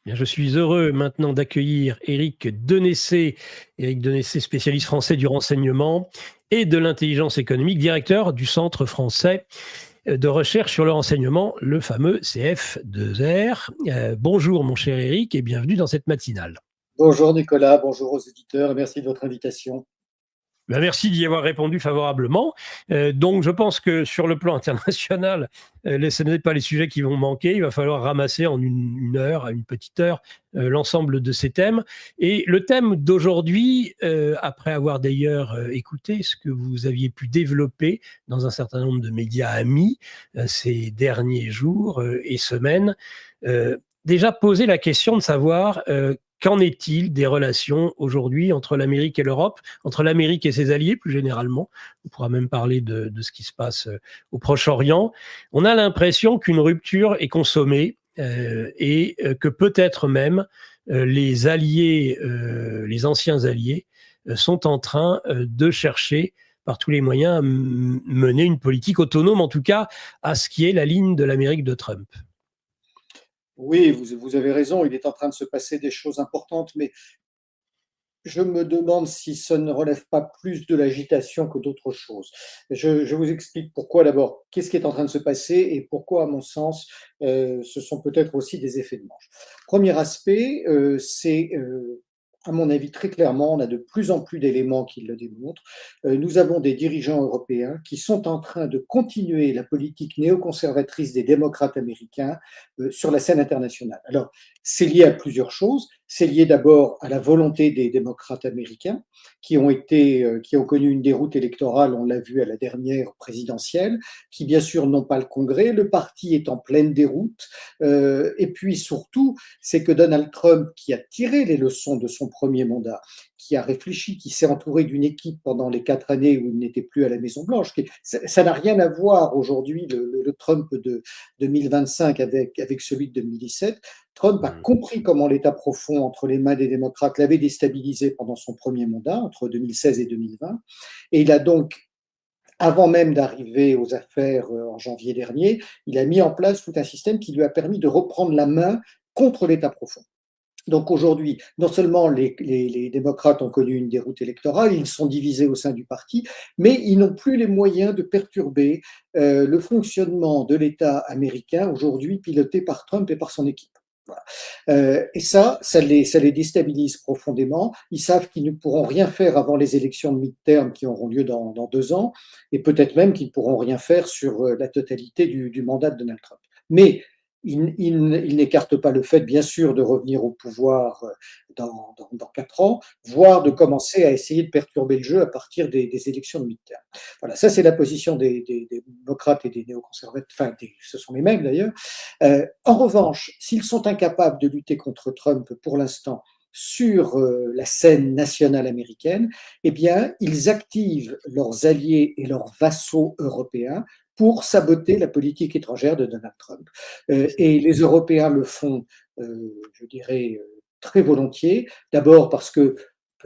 Bien, je suis heureux maintenant d'accueillir Éric Denessé. Éric Denessé, spécialiste français du renseignement et de l'intelligence économique, directeur du Centre français de recherche sur le renseignement, le fameux CF2R. Bonjour mon cher Éric et bienvenue dans cette matinale. Bonjour Nicolas, bonjour aux éditeurs et merci de votre invitation. Ben merci d'y avoir répondu favorablement. Donc, je pense que sur le plan international, ce n'est pas les sujets qui vont manquer. Il va falloir ramasser en une heure, à une petite heure, l'ensemble de ces thèmes. Et le thème d'aujourd'hui, après avoir d'ailleurs écouté ce que vous aviez pu développer dans un certain nombre de médias amis ces derniers jours et semaines, déjà poser la question de savoir qu'en est-il des relations aujourd'hui entre l'Amérique et l'Europe, entre l'Amérique et ses alliés plus généralement? On pourra même parler de ce qui se passe au Proche-Orient. On a l'impression qu'une rupture est consommée et que peut-être même les alliés, les anciens alliés, sont en train de chercher par tous les moyens à mener une politique autonome, en tout cas à ce qui est la ligne de l'Amérique de Trump. Oui, vous avez raison, il est en train de se passer des choses importantes, mais je me demande si ça ne relève pas plus de l'agitation que d'autres choses. Je vous explique pourquoi d'abord, qu'est-ce qui est en train de se passer et pourquoi, à mon sens, ce sont peut-être aussi des effets de manche. Premier aspect, c'est à mon avis, très clairement, on a de plus en plus d'éléments qui le démontrent. Nous avons des dirigeants européens qui sont en train de continuer la politique néoconservatrice des démocrates américains sur la scène internationale. Alors, c'est lié à plusieurs choses. C'est lié d'abord à la volonté des démocrates américains qui ont connu une déroute électorale, on l'a vu à la dernière présidentielle, qui bien sûr n'ont pas le Congrès. Le parti est en pleine déroute. Et puis surtout, c'est que Donald Trump, qui a tiré les leçons de son premier mandat, qui a réfléchi, qui s'est entouré d'une équipe pendant les 4 années où il n'était plus à la Maison-Blanche, ça n'a rien à voir aujourd'hui, le Trump de 2025 avec celui de 2017. Trump a compris comment l'État profond entre les mains des démocrates l'avait déstabilisé pendant son premier mandat, entre 2016 et 2020. Et il a donc, avant même d'arriver aux affaires en janvier dernier, il a mis en place tout un système qui lui a permis de reprendre la main contre l'État profond. Donc aujourd'hui, non seulement les démocrates ont connu une déroute électorale, ils sont divisés au sein du parti, mais ils n'ont plus les moyens de perturber le fonctionnement de l'État américain, aujourd'hui piloté par Trump et par son équipe. Voilà. Et ça les déstabilise profondément. Ils savent qu'ils ne pourront rien faire avant les élections de mi-terme qui auront lieu dans 2 ans, et peut-être même qu'ils ne pourront rien faire sur la totalité du mandat de Donald Trump. Mais il n'écarte pas le fait, bien sûr, de revenir au pouvoir dans 4 ans, voire de commencer à essayer de perturber le jeu à partir des élections de mi-terme. Voilà, ça c'est la position des démocrates et des néoconservateurs, enfin, ce sont les mêmes d'ailleurs. En revanche, s'ils sont incapables de lutter contre Trump pour l'instant sur la scène nationale américaine, eh bien, ils activent leurs alliés et leurs vassaux européens pour saboter la politique étrangère de Donald Trump. Et les Européens le font, je dirais, très volontiers. D'abord parce que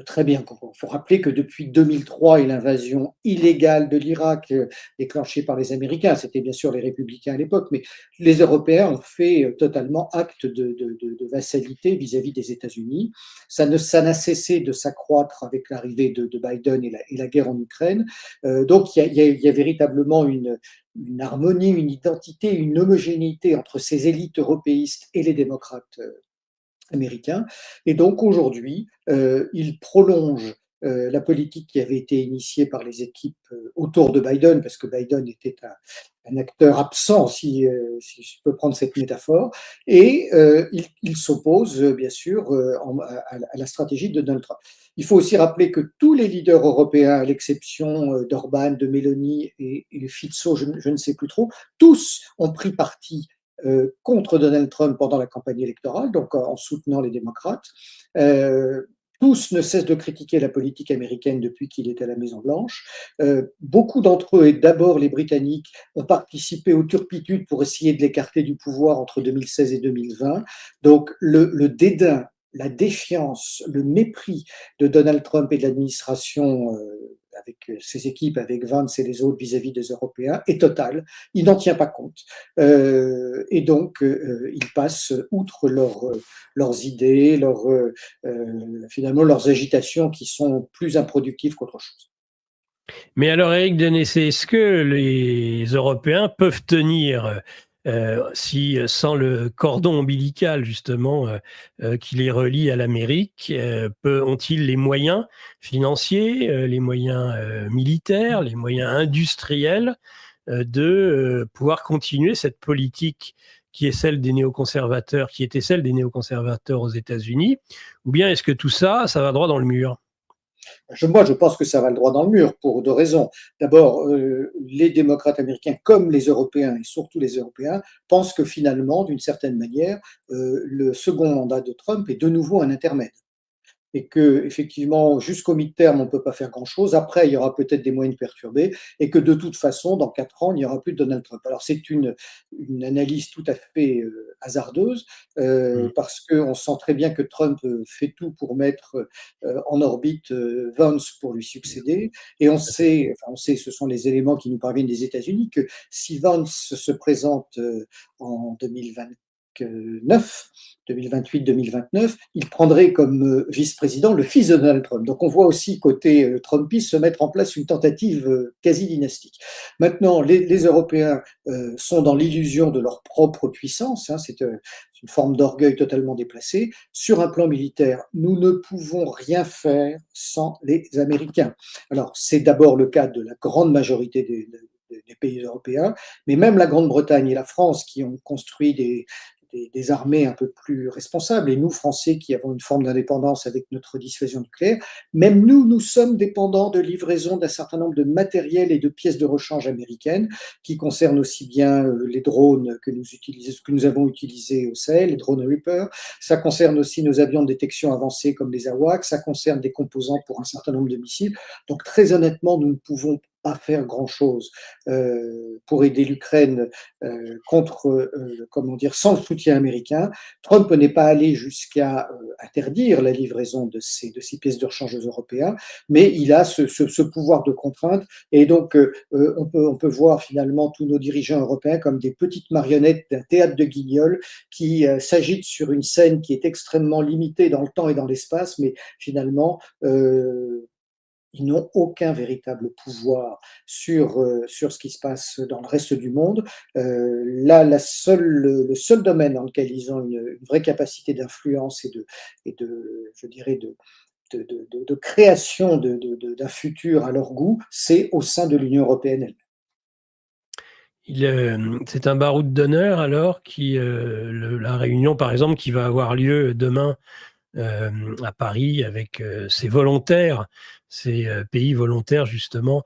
très bien, il faut rappeler que depuis 2003 et l'invasion illégale de l'Irak déclenchée par les Américains, c'était bien sûr les républicains à l'époque, mais les Européens ont fait totalement acte de vassalité vis-à-vis des États-Unis. Ça n'a cessé de s'accroître avec l'arrivée de Biden et la guerre en Ukraine. Donc il y a véritablement une harmonie, une identité, une homogénéité entre ces élites européistes et les démocrates américains. Et donc aujourd'hui, il prolonge la politique qui avait été initiée par les équipes autour de Biden, parce que Biden était un acteur absent, si je peux prendre cette métaphore, et il s'oppose bien sûr à la stratégie de Donald Trump. Il faut aussi rappeler que tous les leaders européens, à l'exception d'Orban, de Meloni et Fico, je ne sais plus trop, tous ont pris parti contre Donald Trump pendant la campagne électorale, donc en soutenant les démocrates. Tous ne cessent de critiquer la politique américaine depuis qu'il est à la Maison-Blanche. Beaucoup d'entre eux, et d'abord les Britanniques, ont participé aux turpitudes pour essayer de l'écarter du pouvoir entre 2016 et 2020. Donc le dédain, la défiance, le mépris de Donald Trump et de l'administration avec ses équipes, avec Vance et les autres vis-à-vis des Européens est total. Il n'en tient pas compte. Et donc, ils passent outre leurs idées, finalement leurs agitations qui sont plus improductives qu'autre chose. Mais alors, Éric Denessé, est-ce que les Européens peuvent tenir si sans le cordon ombilical justement qui les relie à l'Amérique, ont-ils les moyens financiers, les moyens militaires, les moyens industriels de pouvoir continuer cette politique qui est celle des néoconservateurs, qui était celle des néoconservateurs aux États-Unis, ou bien est-ce que tout ça, ça va droit dans le mur? Moi, je pense que ça va le droit dans le mur pour deux raisons. D'abord, les démocrates américains, comme les Européens, et surtout les Européens, pensent que finalement, d'une certaine manière, le second mandat de Trump est de nouveau un intermède. Et que effectivement, jusqu'au mi-terme, on ne peut pas faire grand-chose. Après, il y aura peut-être des moyens de perturber, et que de toute façon, dans 4 ans, il n'y aura plus de Donald Trump. Alors, c'est une analyse tout à fait hasardeuse, Mmh. parce qu'on sent très bien que Trump fait tout pour mettre en orbite Vance pour lui succéder. Et on sait, ce sont les éléments qui nous parviennent des États-Unis, que si Vance se présente en 2029, 2028-2029, il prendrait comme vice-président le fils de Donald Trump. Donc on voit aussi côté Trumpiste se mettre en place une tentative quasi dynastique. Maintenant, les Européens sont dans l'illusion de leur propre puissance, hein, c'est une forme d'orgueil totalement déplacé. Sur un plan militaire, nous ne pouvons rien faire sans les Américains. Alors c'est d'abord le cas de la grande majorité des pays européens, mais même la Grande-Bretagne et la France qui ont construit des armées un peu plus responsables, et nous, Français, qui avons une forme d'indépendance avec notre dissuasion nucléaire, même nous, nous sommes dépendants de livraison d'un certain nombre de matériels et de pièces de rechange américaines, qui concernent aussi bien les drones que nous avons utilisés au Sahel, les drones Reaper, ça concerne aussi nos avions de détection avancés comme les AWACS, ça concerne des composants pour un certain nombre de missiles. Donc très honnêtement, nous ne pouvons pas faire grand-chose pour aider l'Ukraine contre, comment dire, sans le soutien américain. Trump n'est pas allé jusqu'à interdire la livraison de ces pièces de rechange aux Européens, mais il a ce pouvoir de contrainte. Et donc, on peut voir finalement tous nos dirigeants européens comme des petites marionnettes d'un théâtre de Guignol qui s'agitent sur une scène qui est extrêmement limitée dans le temps et dans l'espace, mais finalement, ils n'ont aucun véritable pouvoir sur ce qui se passe dans le reste du monde. Là, le seul domaine dans lequel ils ont une vraie capacité d'influence je dirais, de création d'un futur à leur goût, c'est au sein de l'Union européenne elle-même. C'est un baroud d'honneur alors la réunion par exemple qui va avoir lieu demain à Paris avec ces volontaires, ces pays volontaires justement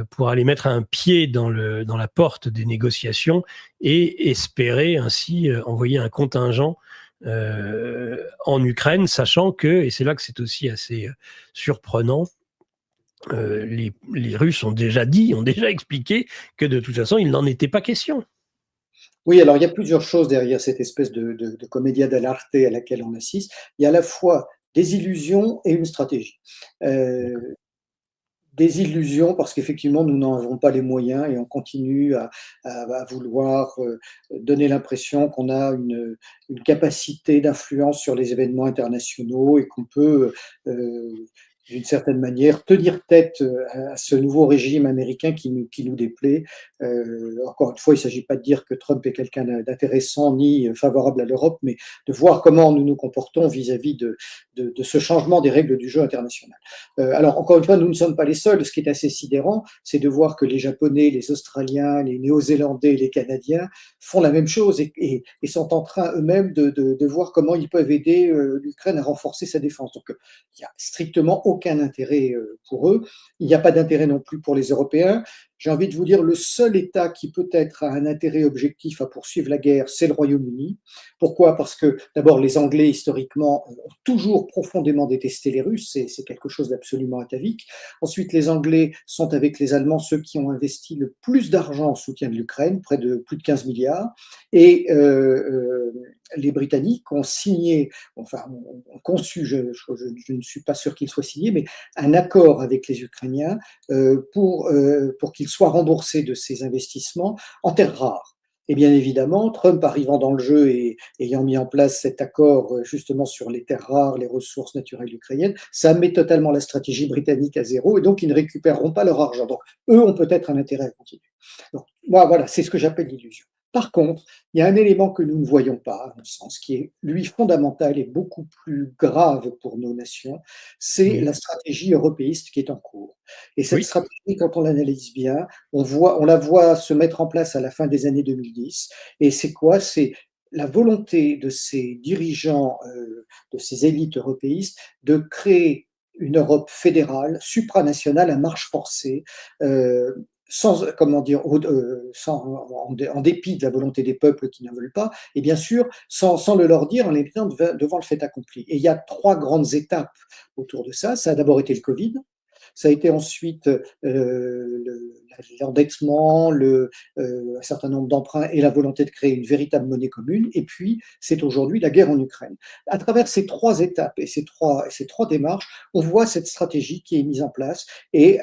pour aller mettre un pied dans la porte des négociations et espérer ainsi envoyer un contingent en Ukraine, sachant que, et c'est là que c'est aussi assez surprenant, les Russes ont déjà expliqué que de toute façon, il n'en était pas question. Oui, alors il y a plusieurs choses derrière cette espèce de commedia dell'arte à laquelle on assiste. Il y a à la fois des illusions et une stratégie. Des illusions parce qu'effectivement, nous n'en avons pas les moyens et on continue à vouloir donner l'impression qu'on a une capacité d'influence sur les événements internationaux et qu'on peut d'une certaine manière, tenir tête à ce nouveau régime américain qui nous déplaît. Encore une fois, il ne s'agit pas de dire que Trump est quelqu'un d'intéressant ni favorable à l'Europe, mais de voir comment nous nous comportons vis-à-vis de ce changement des règles du jeu international. Alors, encore une fois, nous ne sommes pas les seuls. Ce qui est assez sidérant, c'est de voir que les Japonais, les Australiens, les Néo-Zélandais, les Canadiens font la même chose et sont en train eux-mêmes de voir comment ils peuvent aider l'Ukraine à renforcer sa défense. Donc, il n'y a strictement aucun intérêt pour eux. Il n'y a pas d'intérêt non plus pour les Européens. j'ai envie de vous dire, le seul État qui peut-être a un intérêt objectif à poursuivre la guerre, c'est le Royaume-Uni. Pourquoi? Parce que d'abord, les Anglais, historiquement, ont toujours profondément détesté les Russes, c'est quelque chose d'absolument atavique. Ensuite, les Anglais sont avec les Allemands ceux qui ont investi le plus d'argent en soutien de l'Ukraine, près de plus de 15 milliards. Et les Britanniques ont signé, enfin, ont conçu, je ne suis pas sûr qu'il soit signé, mais un accord avec les Ukrainiens pour qu'ils soient remboursés de ces investissements en terres rares. Et bien évidemment, Trump arrivant dans le jeu et ayant mis en place cet accord justement sur les terres rares, les ressources naturelles ukrainiennes, ça met totalement la stratégie britannique à zéro et donc ils ne récupéreront pas leur argent. Donc eux ont peut-être un intérêt à continuer. Donc moi, voilà, c'est ce que j'appelle l'illusion. Par contre, il y a un élément que nous ne voyons pas, à mon sens, qui est, lui, fondamental et beaucoup plus grave pour nos nations, c'est la stratégie européiste qui est en cours. Et cette Oui, stratégie, quand on l'analyse bien, on la voit se mettre en place à la fin des années 2010. Et c'est quoi? C'est la volonté de ces dirigeants, de ces élites européistes, de créer une Europe fédérale, supranationale, à marche forcée, sans, comment dire, en dépit de la volonté des peuples qui n'en veulent pas, et bien sûr, sans le leur dire, en les mettant devant le fait accompli. Et il y a trois grandes étapes autour de ça. Ça a d'abord été le Covid, ça a été ensuite l'endettement, un certain nombre d'emprunts et la volonté de créer une véritable monnaie commune. Et puis, c'est aujourd'hui la guerre en Ukraine. À travers ces trois étapes et ces trois démarches, on voit cette stratégie qui est mise en place et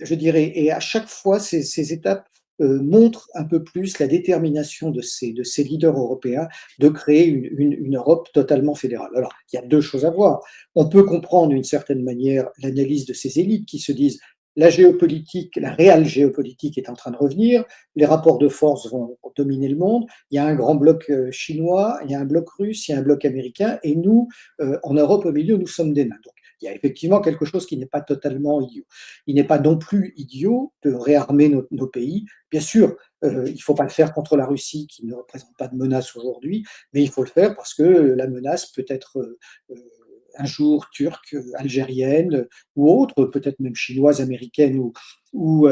je dirais, et à chaque fois, ces étapes montrent un peu plus la détermination de ces leaders européens de créer une Europe totalement fédérale. Alors, il y a deux choses à voir. On peut comprendre d'une certaine manière l'analyse de ces élites qui se disent la géopolitique, la réelle géopolitique est en train de revenir, les rapports de force vont dominer le monde, il y a un grand bloc chinois, il y a un bloc russe, il y a un bloc américain, et nous, en Europe au milieu, nous sommes des nains. Donc, il y a effectivement quelque chose qui n'est pas totalement idiot. Il n'est pas non plus idiot de réarmer nos pays. Bien sûr, il ne faut pas le faire contre la Russie, qui ne représente pas de menace aujourd'hui, mais il faut le faire parce que la menace peut être un jour turque, algérienne ou autre, peut-être même chinoise, américaine ou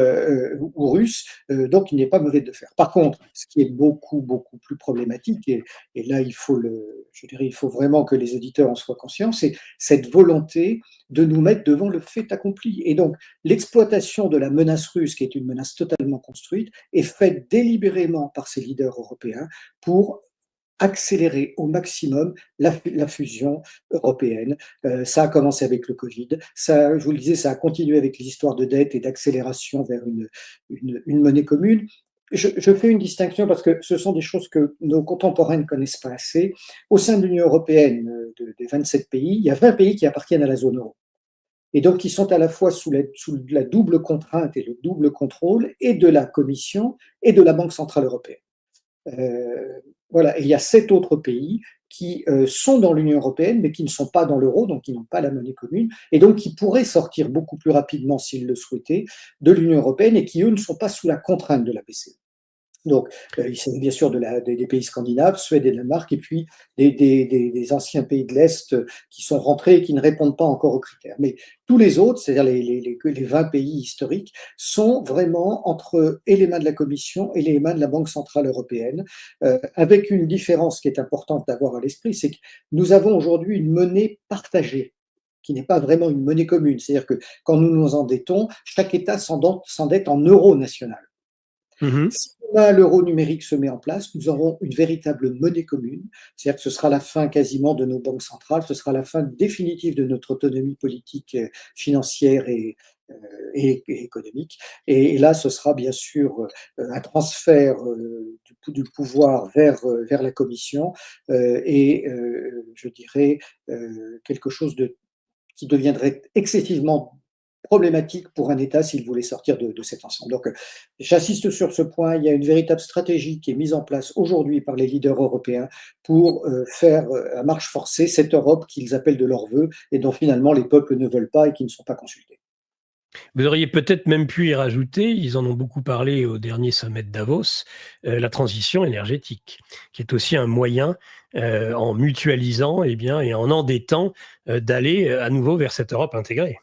russe. Donc, il n'est pas mauvais de le faire. Par contre, ce qui est beaucoup, beaucoup plus problématique, et là, je dirais, il faut vraiment que les auditeurs en soient conscients, c'est cette volonté de nous mettre devant le fait accompli. Et donc, l'exploitation de la menace russe, qui est une menace totalement construite, est faite délibérément par ces leaders européens pour accélérer au maximum la fusion européenne. Ça a commencé avec le Covid, ça, je vous le disais, ça a continué avec les histoires de dette et d'accélération vers une monnaie commune. Je fais une distinction parce que ce sont des choses que nos contemporains ne connaissent pas assez. Au sein de l'Union européenne, des 27 pays, il y a 20 pays qui appartiennent à la zone euro. Et donc, qui sont à la fois sous la double contrainte et le double contrôle et de la Commission et de la Banque centrale européenne. Voilà, et il y a 7 autres pays qui sont dans l'Union européenne, mais qui ne sont pas dans l'euro, donc qui n'ont pas la monnaie commune, et donc qui pourraient sortir beaucoup plus rapidement, s'ils le souhaitaient, de l'Union européenne, et qui, eux, ne sont pas sous la contrainte de la BCE. Donc, il s'agit bien sûr des pays scandinaves, Suède et Danemark, et puis des anciens pays de l'Est qui sont rentrés et qui ne répondent pas encore aux critères. Mais tous les autres, c'est-à-dire les 20 pays historiques, sont vraiment entre les mains de la Commission et les mains de la Banque centrale européenne, avec une différence qui est importante d'avoir à l'esprit, c'est que nous avons aujourd'hui une monnaie partagée qui n'est pas vraiment une monnaie commune. C'est-à-dire que quand nous nous endettons, chaque État s'endette en euro national. mmh, Si demain l'euro numérique se met en place, nous aurons une véritable monnaie commune, c'est-à-dire que ce sera la fin quasiment de nos banques centrales, ce sera la fin définitive de notre autonomie politique, financière et économique. Et là, ce sera bien sûr un transfert du pouvoir vers la Commission et je dirais quelque chose qui deviendrait excessivement problématique pour un État s'il voulait sortir de cet ensemble. Donc, j'insiste sur ce point, il y a une véritable stratégie qui est mise en place aujourd'hui par les leaders européens pour faire à marche forcée cette Europe qu'ils appellent de leur vœu et dont finalement les peuples ne veulent pas et qui ne sont pas consultés. Vous auriez peut-être même pu y rajouter, ils en ont beaucoup parlé au dernier sommet de Davos, la transition énergétique, qui est aussi un moyen, en mutualisant, eh bien, et en endettant, d'aller, à nouveau vers cette Europe intégrée.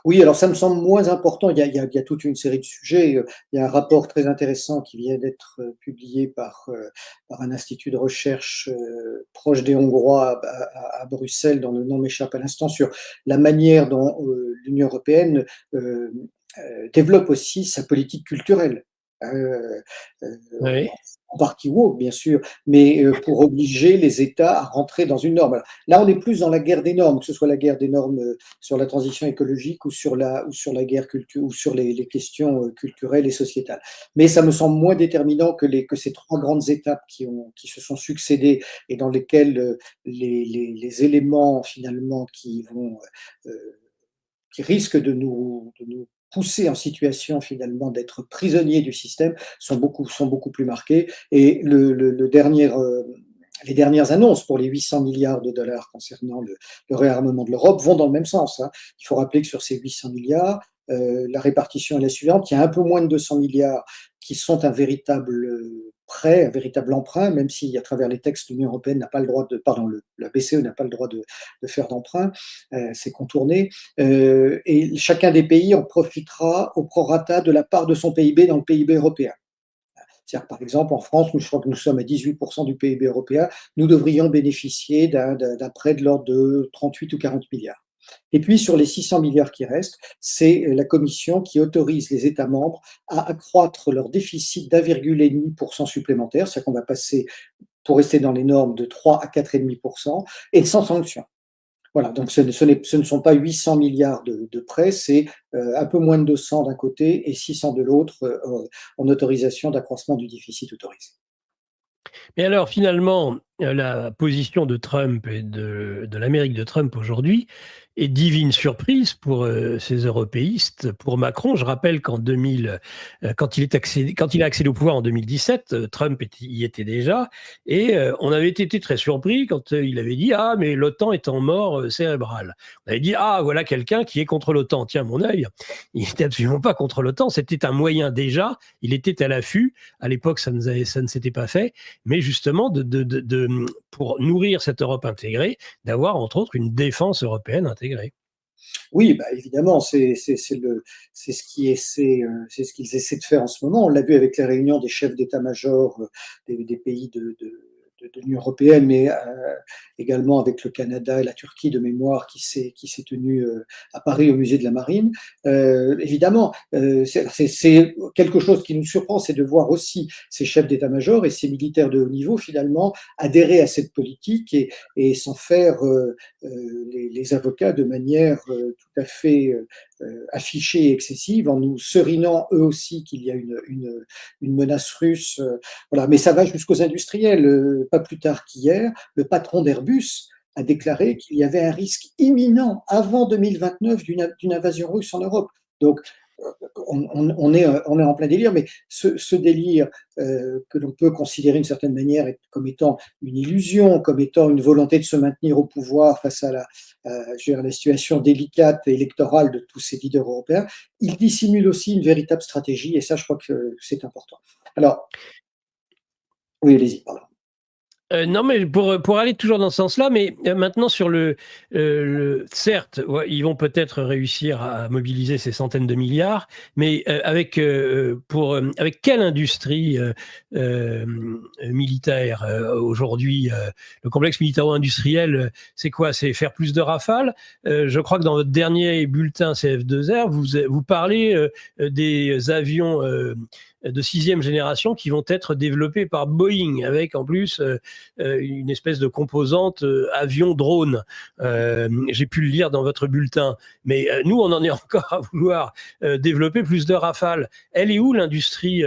Oui, alors ça me semble moins important. Il y a toute une série de sujets. Il y a un rapport très intéressant qui vient d'être publié par un institut de recherche proche des Hongrois à Bruxelles, dont le nom m'échappe à l'instant, sur la manière dont l'Union européenne euh, développe aussi sa politique culturelle. Euh, euh, Oui. En partie woke, bien sûr, mais pour obliger les États à rentrer dans une norme. Alors, là, on est plus dans la guerre des normes, que ce soit la guerre des normes sur la transition écologique ou sur la guerre culture ou sur les questions culturelles et sociétales. Mais ça me semble moins déterminant que ces trois grandes étapes qui se sont succédées et dans lesquelles les éléments finalement qui risquent de nous pousser en situation finalement d'être prisonniers du système sont beaucoup plus marqués. Et les dernières annonces pour les 800 milliards de dollars concernant le réarmement de l'Europe vont dans le même sens, hein. Il faut rappeler que sur ces 800 milliards, la répartition est la suivante. Il y a un peu moins de 200 milliards qui sont un véritable prêt, un véritable emprunt, même si à travers les textes, l'Union européenne n'a pas le droit la BCE n'a pas le droit de faire d'emprunt, c'est contourné. Et chacun des pays en profitera au prorata de la part de son PIB dans le PIB européen. C'est-à-dire, par exemple, en France, je crois que nous sommes à 18% du PIB européen, nous devrions bénéficier d'un prêt de l'ordre de 38 ou 40 milliards. Et puis, sur les 600 milliards qui restent, c'est la Commission qui autorise les États membres à accroître leur déficit d'1,5% supplémentaire, c'est-à-dire qu'on va passer, pour rester dans les normes, de 3 à 4,5%, et sans sanction. Voilà, donc ce ne sont pas 800 milliards de prêts, c'est un peu moins de 200 d'un côté et 600 de l'autre en autorisation d'accroissement du déficit autorisé. Mais alors, finalement, la position de Trump et de l'Amérique de Trump aujourd'hui est divine surprise pour ces européistes. Pour Macron, je rappelle qu'en 2000, quand il a accédé au pouvoir en 2017, Trump y était déjà, et on avait été très surpris quand il avait dit: ah, mais l'OTAN est en mort cérébrale. On avait dit: ah, voilà quelqu'un qui est contre l'OTAN. Tiens, mon œil, il n'était absolument pas contre l'OTAN, c'était un moyen déjà, il était à l'affût. À l'époque, ça ne s'était pas fait, mais justement pour nourrir cette Europe intégrée, d'avoir entre autres une défense européenne intégrée. Oui, bah, évidemment, c'est ce qu'ils essaient de faire en ce moment. On l'a vu avec les réunions des chefs d'état-major des pays de l'Union européenne, mais également avec le Canada et la Turquie de mémoire qui s'est tenue à Paris au musée de la Marine. Évidemment, c'est quelque chose qui nous surprend, c'est de voir aussi ces chefs d'état-major et ces militaires de haut niveau finalement adhérer à cette politique et s'en faire les avocats de manière tout à fait affichée et excessive, en nous serinant eux aussi qu'il y a une menace russe. Voilà. Mais ça va jusqu'aux industriels. Pas plus tard qu'hier, le patron d'Airbus a déclaré qu'il y avait un risque imminent avant 2029 d'une invasion russe en Europe. Donc, on est en plein délire, mais ce délire que l'on peut considérer d'une certaine manière comme étant une illusion, comme étant une volonté de se maintenir au pouvoir face à la situation délicate et électorale de tous ces leaders européens, il dissimule aussi une véritable stratégie, et ça, je crois que c'est important. Alors, oui, allez-y, pardon. Non, mais pour aller toujours dans ce sens-là, mais maintenant sur certes, ouais, ils vont peut-être réussir à mobiliser ces centaines de milliards, mais avec quelle industrie militaire aujourd'hui, le complexe militaro-industriel, c'est quoi? C'est faire plus de Rafales? Je crois que dans votre dernier bulletin CF2R, vous parlez des avions de 6e génération qui vont être développés par Boeing, avec en plus une espèce de composante avion-drone. J'ai pu le lire dans votre bulletin. Mais nous, on en est encore à vouloir développer plus de Rafales. Elle est où l'industrie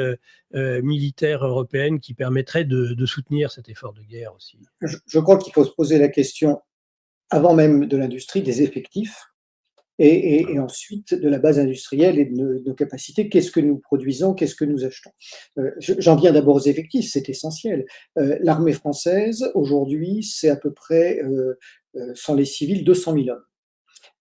militaire européenne qui permettrait de soutenir cet effort de guerre aussi? Je crois qu'il faut se poser la question, avant même de l'industrie, des effectifs. Et ensuite de la base industrielle et de nos capacités. Qu'est-ce que nous produisons? Qu'est-ce que nous achetons? J'en viens d'abord aux effectifs, c'est essentiel. L'armée française, aujourd'hui, c'est à peu près, sans les civils, 200 000 hommes.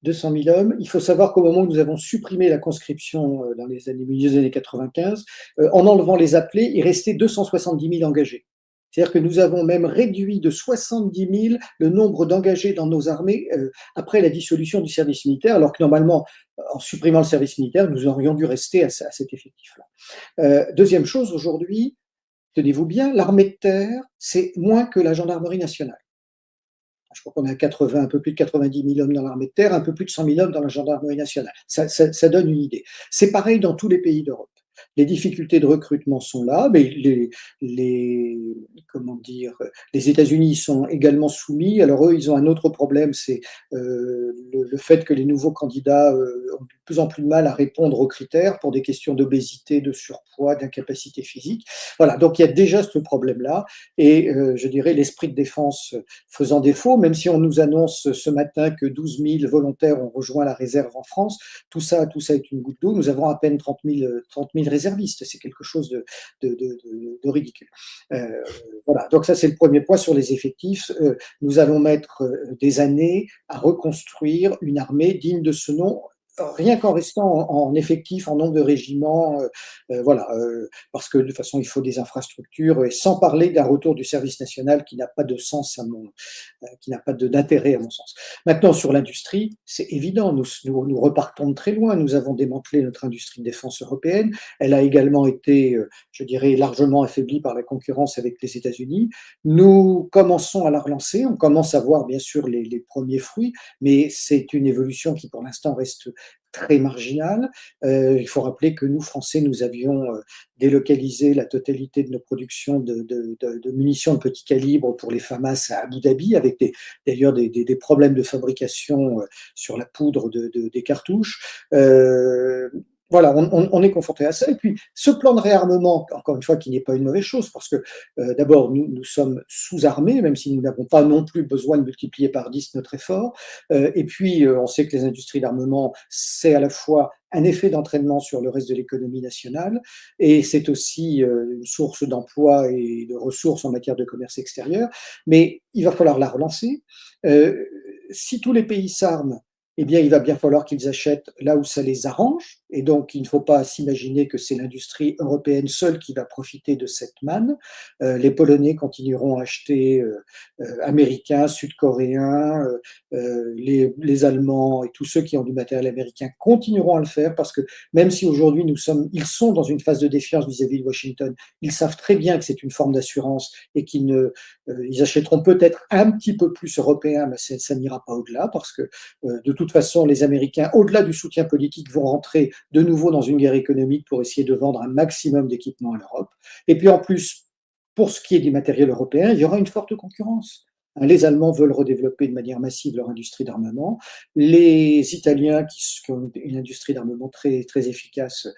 200 000 hommes. Il faut savoir qu'au moment où nous avons supprimé la conscription dans les milieu des années 95, en enlevant les appelés, il restait 270 000 engagés. C'est-à-dire que nous avons même réduit de 70 000 le nombre d'engagés dans nos armées après la dissolution du service militaire, alors que normalement, en supprimant le service militaire, nous aurions dû rester à cet effectif-là. Deuxième chose, aujourd'hui, tenez-vous bien, l'armée de terre, c'est moins que la gendarmerie nationale. Je crois qu'on est à un peu plus de 90 000 hommes dans l'armée de terre, un peu plus de 100 000 hommes dans la gendarmerie nationale. Ça donne une idée. C'est pareil dans tous les pays d'Europe. Les difficultés de recrutement sont là, mais les États-Unis sont également soumis. Alors eux, ils ont un autre problème, c'est le fait que les nouveaux candidats ont de plus en plus de mal à répondre aux critères pour des questions d'obésité, de surpoids, d'incapacité physique. Voilà, donc il y a déjà ce problème-là, et je dirais l'esprit de défense faisant défaut, même si on nous annonce ce matin que 12 000 volontaires ont rejoint la réserve en France, tout ça est une goutte d'eau. Nous avons à peine 30 000 réservistes, c'est quelque chose de ridicule. Voilà, donc ça c'est le premier point sur les effectifs. Nous allons mettre des années à reconstruire une armée digne de ce nom, rien qu'en restant en effectif, en nombre de régiments, voilà, parce que de toute façon il faut des infrastructures, et sans parler d'un retour du service national qui n'a pas de sens qui n'a pas d'intérêt à mon sens. Maintenant sur l'industrie, c'est évident, nous repartons de très loin. Nous avons démantelé notre industrie de défense européenne. Elle a également été, je dirais, largement affaiblie par la concurrence avec les États-Unis. Nous commençons à la relancer. On commence à voir bien sûr les premiers fruits, mais c'est une évolution qui pour l'instant reste très marginale. Il faut rappeler que nous, Français, nous avions délocalisé la totalité de nos productions de munitions de petit calibre pour les FAMAS à Abu Dhabi, avec d'ailleurs des problèmes de fabrication sur la poudre des cartouches. Voilà, on est confronté à ça. Et puis, ce plan de réarmement, encore une fois, qui n'est pas une mauvaise chose, parce que d'abord, nous sommes sous-armés, même si nous n'avons pas non plus besoin de multiplier par 10 notre effort. Et puis, on sait que les industries d'armement, c'est à la fois un effet d'entraînement sur le reste de l'économie nationale, et c'est aussi une source d'emploi et de ressources en matière de commerce extérieur. Mais il va falloir la relancer. Si tous les pays s'arment, eh bien, il va bien falloir qu'ils achètent là où ça les arrange. Et donc, il ne faut pas s'imaginer que c'est l'industrie européenne seule qui va profiter de cette manne. Les Polonais continueront à acheter américains, sud-coréens, les Allemands et tous ceux qui ont du matériel américain continueront à le faire, parce que même si aujourd'hui ils sont dans une phase de défiance vis-à-vis de Washington, ils savent très bien que c'est une forme d'assurance et ils achèteront peut-être un petit peu plus européen, mais ça n'ira pas au-delà, parce que de toute façon, les Américains, au-delà du soutien politique, vont rentrer de nouveau dans une guerre économique pour essayer de vendre un maximum d'équipements à l'Europe. Et puis en plus, pour ce qui est du matériel européen, il y aura une forte concurrence. Les Allemands veulent redévelopper de manière massive leur industrie d'armement. Les Italiens, qui ont une industrie d'armement très, très efficace,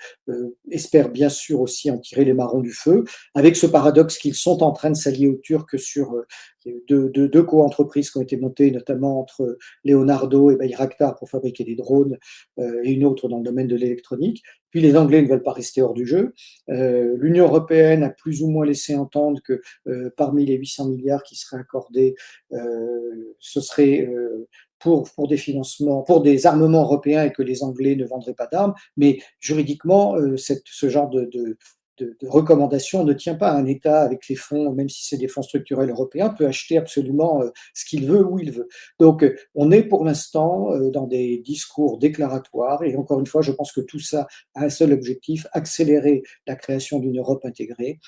espèrent bien sûr aussi en tirer les marrons du feu, avec ce paradoxe qu'ils sont en train de s'allier aux Turcs sur deux co-entreprises qui ont été montées, notamment entre Leonardo et Bayraktar pour fabriquer des drones, et une autre dans le domaine de l'électronique. Puis les Anglais ne veulent pas rester hors du jeu. L'Union européenne a plus ou moins laissé entendre que parmi les 800 milliards qui seraient accordés, ce serait pour des financements, pour des armements européens, et que les Anglais ne vendraient pas d'armes. Mais juridiquement, ce genre de recommandation ne tient pas. Un État avec les fonds, même si c'est des fonds structurels européens, peut acheter absolument ce qu'il veut, où il veut. Donc, on est pour l'instant dans des discours déclaratoires, et encore une fois, je pense que tout ça a un seul objectif: accélérer la création d'une Europe intégrée.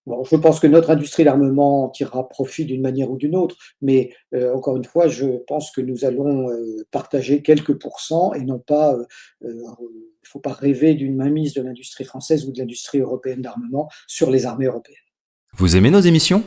Bon, je pense que notre industrie d'armement tirera profit d'une manière ou d'une autre, mais encore une fois, je pense que nous allons partager quelques pourcents, et non pas, il ne faut pas rêver d'une mainmise de l'industrie française ou de l'industrie européenne d'armement sur les armées européennes. Vous aimez nos émissions ?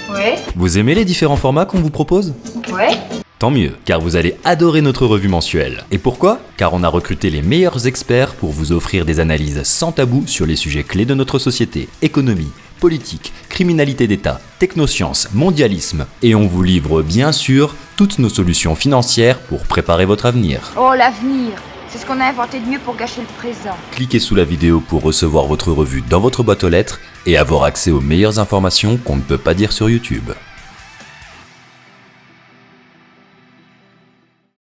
Ouais. Vous aimez les différents formats qu'on vous propose ? Ouais. Tant mieux, car vous allez adorer notre revue mensuelle. Et pourquoi ? Car on a recruté les meilleurs experts pour vous offrir des analyses sans tabou sur les sujets clés de notre société: économie, politique, criminalité d'État, technosciences, mondialisme. Et on vous livre bien sûr toutes nos solutions financières pour préparer votre avenir. Oh, l'avenir, c'est ce qu'on a inventé de mieux pour gâcher le présent. Cliquez sous la vidéo pour recevoir votre revue dans votre boîte aux lettres et avoir accès aux meilleures informations qu'on ne peut pas dire sur YouTube.